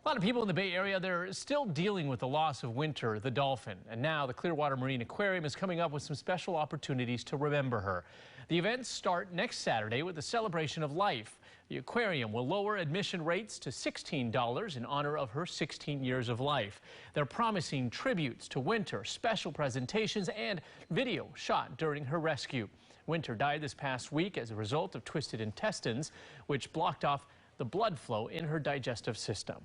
A lot of people in the Bay Area, they're still dealing with the loss of Winter the Dolphin. And now the Clearwater Marine Aquarium is coming up with some special opportunities to remember her. The events start next Saturday with a celebration of life. The aquarium will lower admission rates to $16 in honor of her 16 years of life. They're promising tributes to Winter, special presentations, and video shot during her rescue. Winter died this past week as a result of twisted intestines, which blocked off the blood flow in her digestive system.